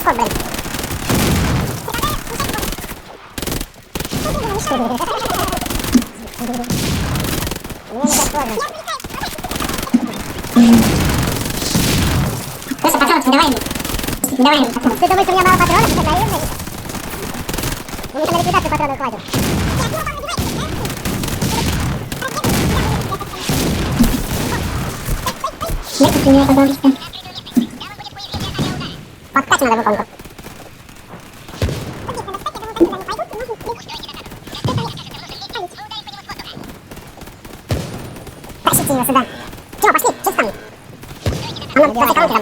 легко, блин. Мне не так сложно. Просто патронов не давай ему. Не давай ему патронов. Ты думаешь, у меня мало патронов? Ты наивный? Мне на ликвидацию патронов хватит. Нет, ты меня, пожалуйста. Подкать надо выполнить. Тащите его сюда. Тёма, пошли, что там? А ну, после кого ты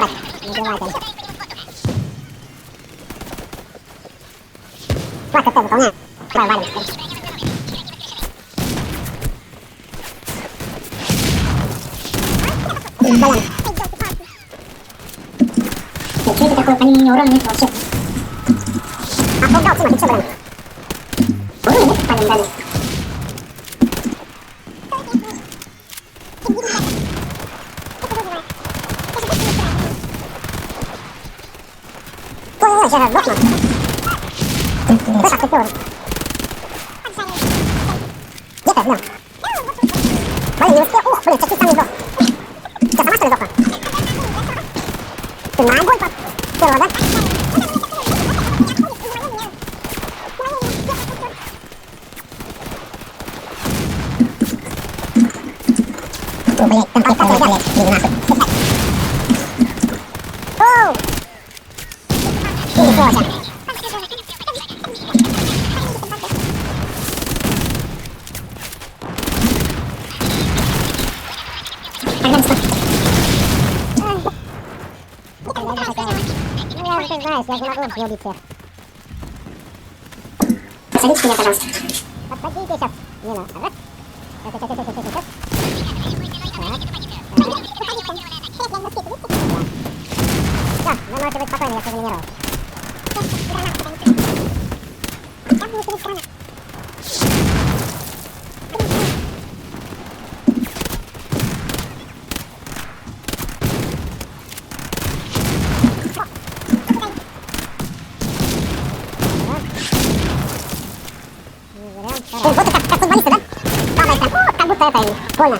не убивай там. Вот, КТ выполняю. Давай, валим. Блин. Что это такое? По нему урона нет вообще. Обугал, Тима, ты чё, блин? Урона нет по ним дали. Ой-ой-ой, сейчас сдохну. Слышь, а ты кто? Где ты, блин? Блин, не успел. Ух, блин, чуть-чуть сам не сдох. Что, сама что ли сдохла? Ты на огонь попёрла, да? О, блядь, там как-то, блядь, иди нахуй. Оу! Иди, Кося. Ты знаешь, я же не могу убить всех. Посадите меня, пожалуйста. Подходите сейчас. Не надо. Раз. Сейчас. Все, вы можете быть спокойны, я все заминировал. Вот это как футболисты, да? Падает там, как будто это им больно.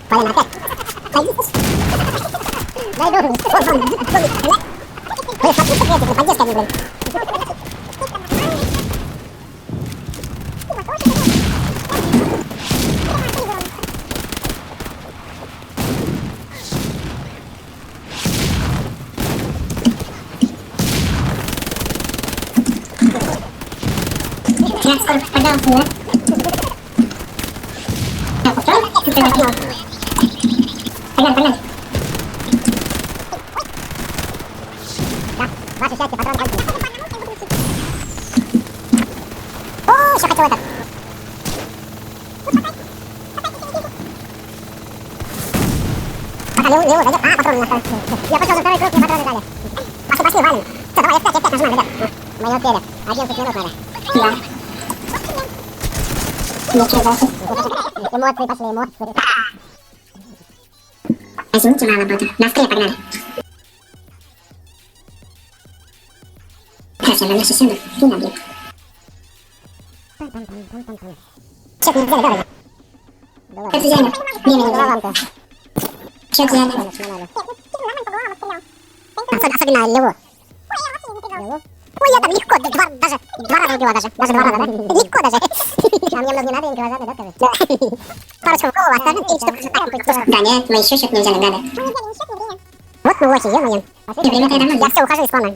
Блин, опять. Найду. Вот он. Блин, смотри, секретик, на поддержке один, блин. Я скоро попадал сюда. Так, устроил? Погнали. Да, ваше счастье, патрон кончился. О, еще хотел этот. Пока Лео зайдет. А, патроны на второй. Я пошел на второй круг, мне патроны дали. Пошли, валим. Все, давай, F5 нажимаем, ребят. Мы не успели. 11 минут надо. Да. Ничего дальше. Эмоции пошли, эмоции. Возьмите мало бота. Навскрые погнали. Сейчас я на нашу сцену и набью. Чек не взяли, дорого. Как взяли? Времени взяли. Головам-то. Чек взяли. Особенно Леву. Леву? Ой, я там легко, даже два раза убила даже. Даже два раза, да? Легко даже. А мне много не надо, инкровожатый, да, скажи? Да. Парочку в голову оставим и штуку. Да нет, мы еще счет не взяли, гады. Вот мы лохи, ё-моё. И время тогда Я все, ухожу из клана.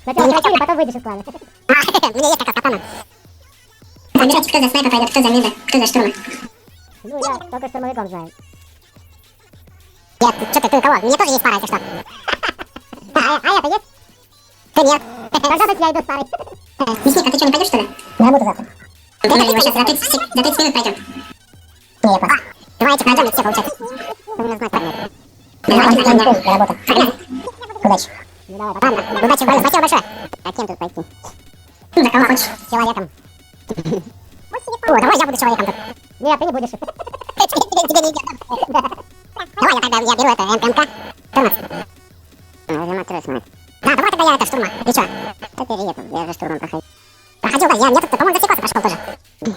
Сначала прокачу, потом выйдешь из клана. Мне есть как раз катана. Выбирайте, кто за снайпа пойдет, кто за мида, кто за штурма. Ну, я только штурмовиком знаю. Нет, что ты кого? Мне тоже есть пара, если что. А это есть? Ты нет. Тогда тут я иду с парой. Мясник, а ты что, не пойдешь, что ли? На работу завтра. Мы его сейчас за 30 минут пойдем. Не, пока. Давайте пройдем и все получать. Ты меня знать парня. Давайте, погнали. Работа. Погнали. Удачи. Ну давай, ладно. Удачи, Ваня, спасибо большое. А кем тут пойти? Ну, за кого хочешь. Человеком. О, давай я буду человеком тут. Нет, ты не будешь. Тебе не идет. Давай я тогда, я беру это МК. 14. Видимо, смотри. Да, давай тогда я это штурма. Ты чё? Да перееду, я же штурмом проходил. Проходил, да, я тут, по-моему, до секоса пошел тоже.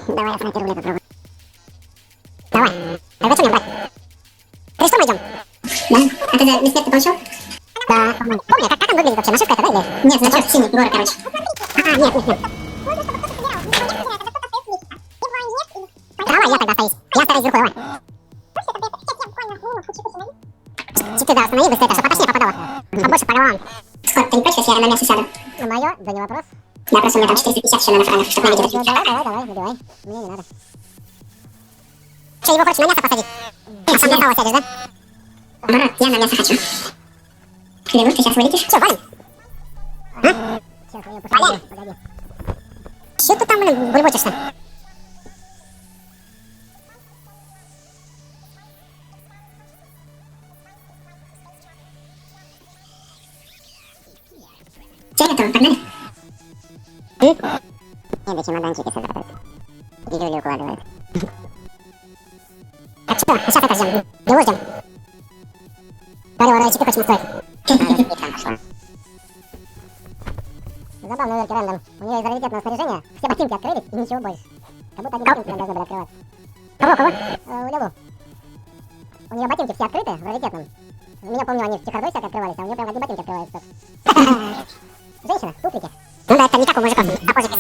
Давай я снайпер рулет попробую. Давай. Тогда что мне брать? Три штурма идем? Да. А ты за бессмертный получил? Да, по-моему. Помню, как он выглядит вообще? Нашивка это, да, или? Нет, значок синий, гора, короче. Нет. Давай, я тогда остаюсь. Я остаюсь вверху, давай. Читы, да, останови быстрее, чтобы поточнее попадало. Побольше по головам. Скотт, ты не против, если я на мясо сяду? На моё, да не вопрос. Да, просто у меня там 450 еще надо франов, чтобы на видео добить. Давай, выбивай. Мне не надо. Че, его хочешь на мясо посадить? А сам на сало сядешь, да? Наоборот, я на мясо хочу. Клянусь, ты сейчас вылетишь? Че, валим? А? Сейчас, я посмотрю, погоди. Че ты там, блин, бульбочишься? Все готово, погнали? Надо чемоданчики собирать. И люди укладывают. Так что, сейчас это ждем. Его ждем. Говори, что ты хочешь настроить? Забавно, Верки Рэндом. У нее из раритетного снаряжения все ботинки открылись и ничего больше. Как будто одни ботинки нам должны были открываться. Кого? У Лилу. У нее ботинки все открыты в раритетном. У меня, помню, они в чехардой всяко открывались, а у нее прям одни ботинки открываются. Женщина, туфлики. Ну да, это не как у мужиков. Сапожики.